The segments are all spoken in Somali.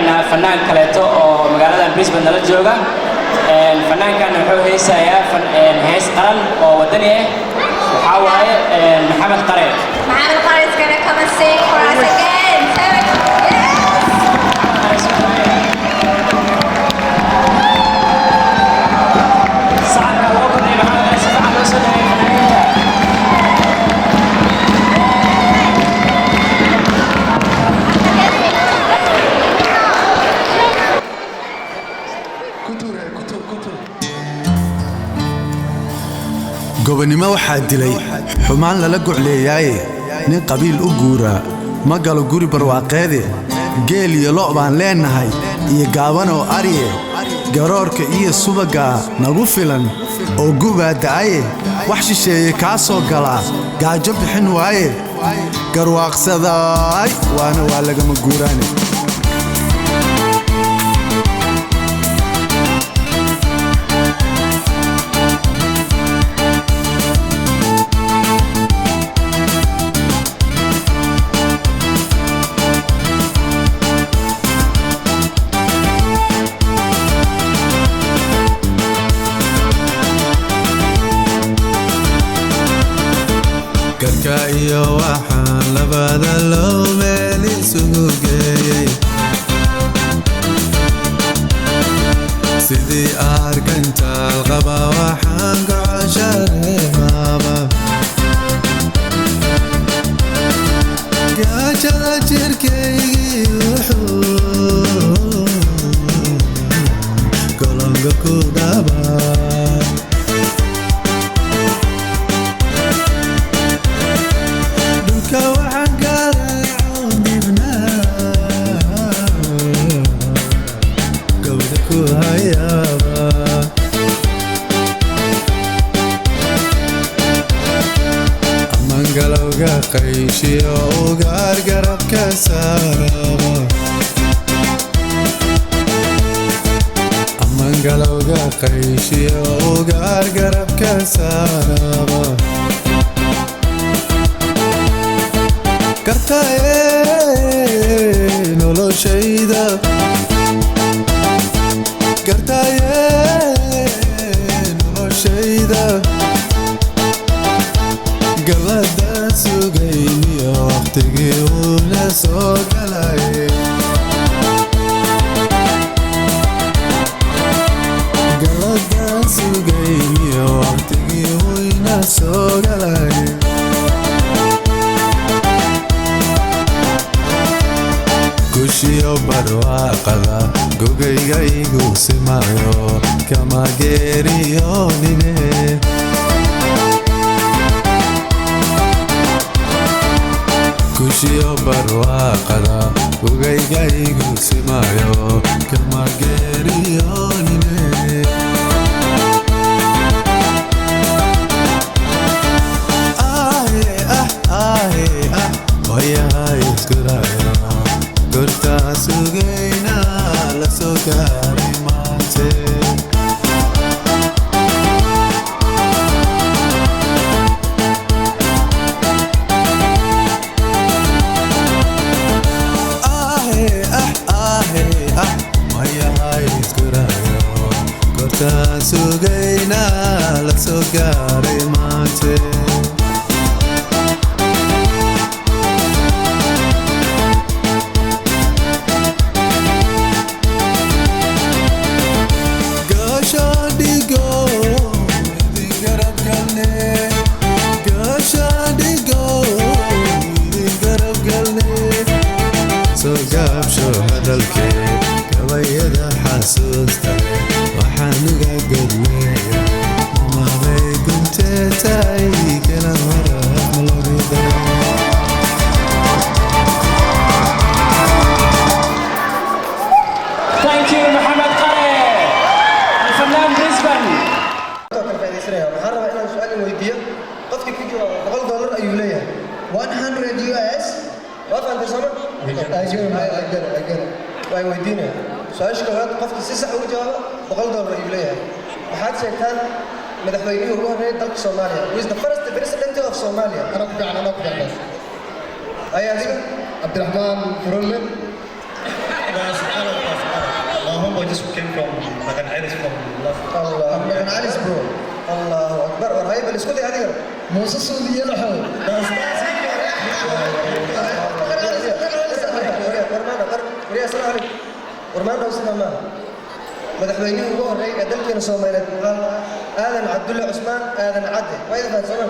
وحينا فنان كليتو أو مقالة بريسبن نلا جوجا فنان كان وحو هيسا يا هيس قرن أو ودني وحاول محمد قريب. محمد قريب is gonna come and sing for us again. gobonimo waxaa dilay xumaan lala gucleeyay nin qabiil u guura ma galo guri barwaaqeede geel iyo lo' baan leenahay iyo gaaban oo ariye garoorka iyo subaga nagu filan oo gubaa da'aye wax shisheeye kaa soo galaa gaajo bixin waaye garwaaqsadaay waana waa lagama guuraane iyo waxaan labada loo meel isugu geeyay sidii arkantaal qaba waxaan gocoshareemaaba gaajada jirkaygii wuxuu golonga ku dhabaa qayshiyo ugaar garabka saaraba amangalowga qayshiyo ugaar garabka saaraba kartaye noloshayda kartaye noloshayda galada sugayniyo waqtigii uuna soo galay galada sugayniyo waqtigii uuna soo galay kushiyo barwaaqada gogayga igu simayo kama geeriyoonine kushiyo barwaaqada gogayga igu simayo kama geeriyoonine wayahay iskuraya gortaa sugayna la soo gaaray maante sugayna la soo gaaray maante gashadigo idin garab galne gashadigo idin garab galne soo gaabsho hadalkee gabayada xasuusta waxaanuga gadleeya mamabay gunteetay kala waraab malorida Thank you محمد قري الفنان بريسبن waxaan rabaa inaan su'aal weydiiyo qofkii ku jiro $100 ayuu leeyahay 100 US waa fahanteen sama ajir way weydiinaya su'aasha koowaad qofkii si sax ugu jawaabo $100 ayuu leeyahay waxaad sheegtaan madaxweynihii ugu horreeyay dalka Soomaaliya who is the first president of Somalia أنا أقول ayaa adiga عبد الرحمن فرولة subxaanahu الله أكبر علي سبرو الله أكبر ورهيب الاسكودي هذه موسى السعودية لحو ورمانا وسنا ما مدحويني ugu horeeyay dalkeena Soomaaliyeed aadan Cabdulle Cusmaan aadan Cadde way faansan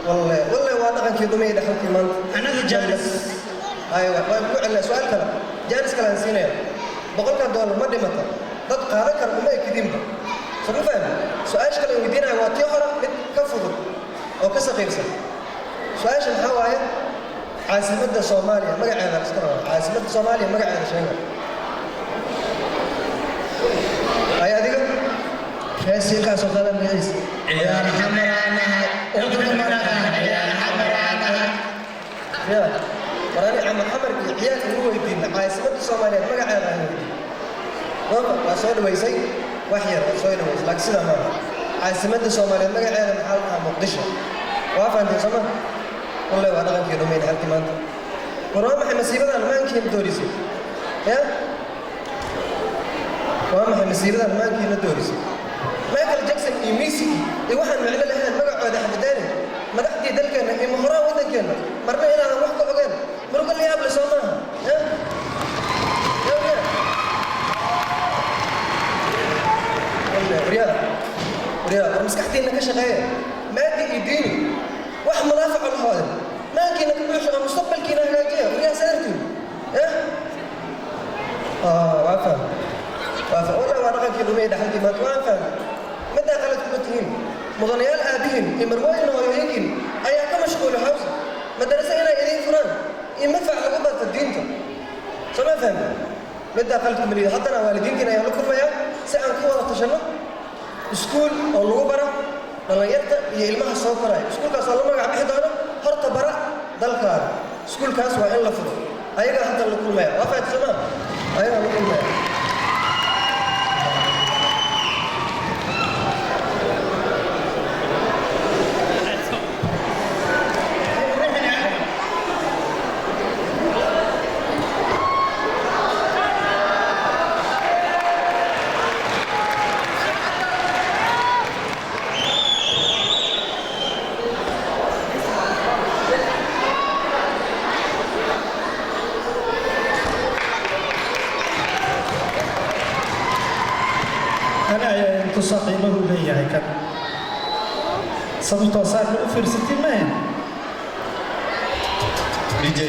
wallahi waa dhaqankii dumay dhaxalkii maanta anaga jaalis aywa way ku cilaa su'aal kale jaalis kale siinaya $100 ma dhimata dad qaadan kara uma ekidinba soo faham su'aasha kale weydiinaya waa tii hore mid ka fudud oo ka saqiibsan su'aasha maxaa waaye caasimadda Soomaaliya magaceeda iska raba caasimadda Soomaaliya magaceeda sheega ay adiga reesiilkaas oo kale magaciisa ciyaar xamaraanaha udul maraha ciyaar xamaraanaha ya warani ama xamar iyo ciyaar ugu weydiin caasimadda Soomaaliya magaceeda ay weydiin waa soo dhaweysay wax yar soo dhaweysay laakiin sida ma caasimadda Soomaaliya magaceeda maxaa la Muqdisho waa faantay sama والله وانا غنكي دومين حالتي مانتا ورا ما مسيبه ما نكي ندوريسي يا ورا ما مسيبه ما نكي ندوريسي مايكل جاكسون يميسي اي واحد معلل لهان مقعد احد داري ما دحتي دلكنا اي مهرا ودنكنا مرنا الى روح كوغان مرو قال لي قبل سوما ها يا رياض مسكحتي انك شغال ما دي يديني واحد منافع على هذا ما كنا كبيش مستقبل كنا هاجيه ويا سارتي ايه وافا والله وانا غير كيلو ميدا حلتي ما توافا متى قالت متهم مضنيال ابيهم يمروين ويهيكين ايا كم مشغول حوز مدرسه هنا يدين فران يمدفع لقبه الدين سما فهم متى قالت مريض حتى انا والدين كنا يلقوا فيها ساعه كوره تشنو سكول او لغبره dhalinyarta iyo ilmaha soo koray iskuulkaas waa la magac bixi doona horta bara dalkaada iskuulkaas waa in la fudo ayaga hadda la kulmaya waa fahamsana ayaga la kulmaya تصاقيمه لي هيك صبت وصار في 60 مين DJ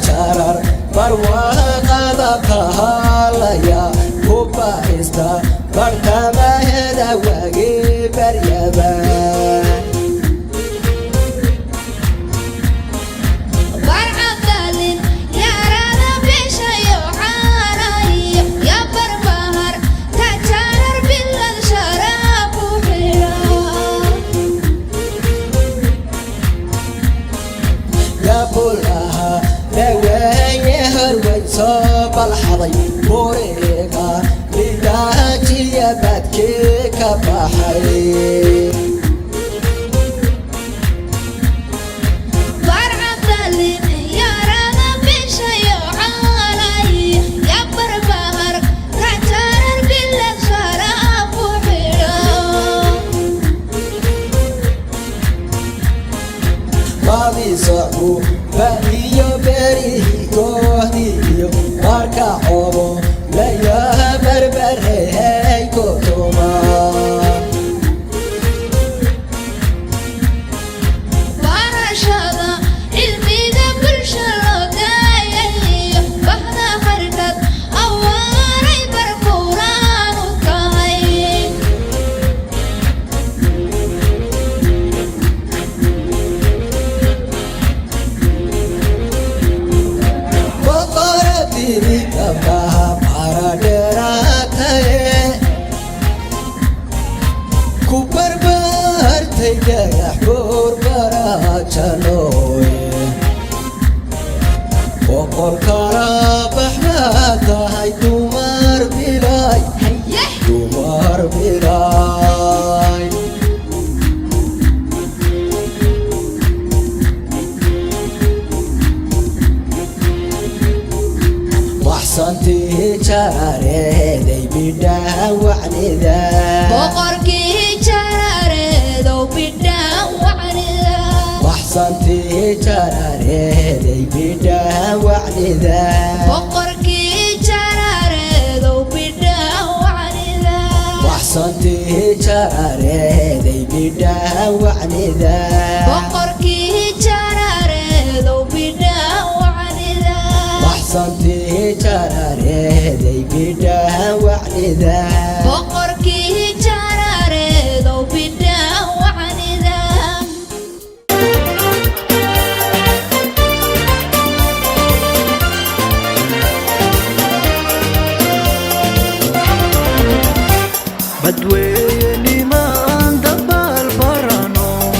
jarar barwaaqada kahaalaya hubaista bartamaheda wagi baryaba بالحضي بوريكا لداجي بدكي كبحي صعبو بقيو بريه كوهديو ماركا عوبو ليا بربر هاي كوتوما وحصنتي جاري دي بدا وعندا بقركي جاري دو بدا وعندا وحصنتي جاري دي بدا وعندا بقركي جاري دو بدا وعندا وحصنتي جاري دي بدا وعندا بقركي جاري دو بدا وعندا وحصنتي جاري دي بدا وعندا بقركي جاري دو بدا وعندا بدويني ما دبال برانو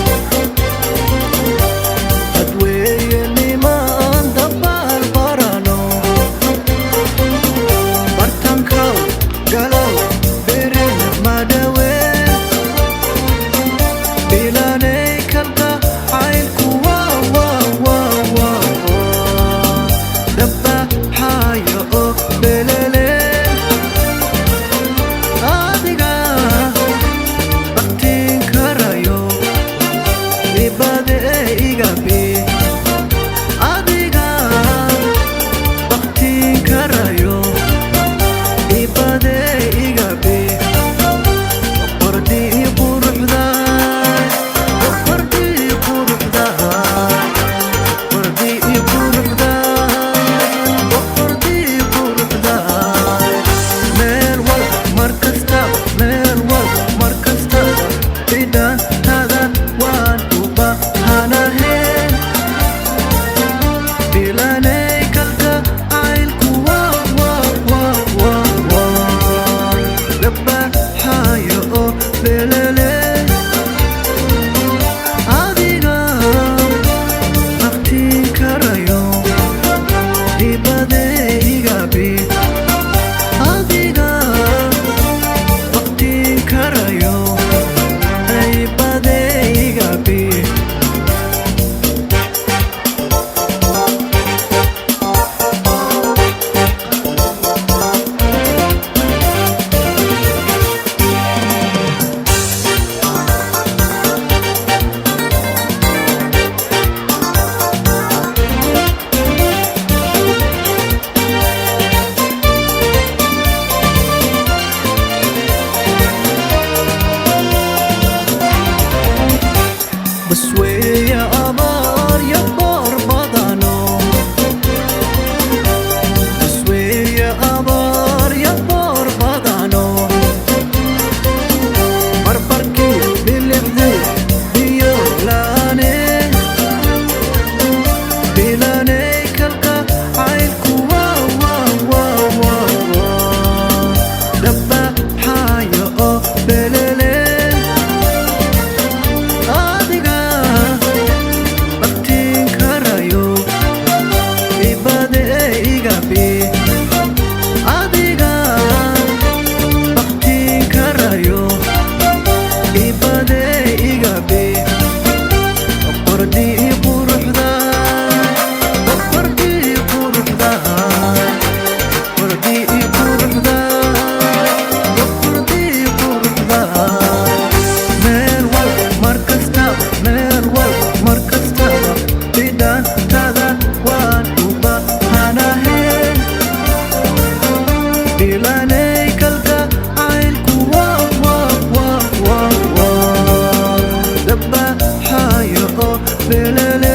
بلالي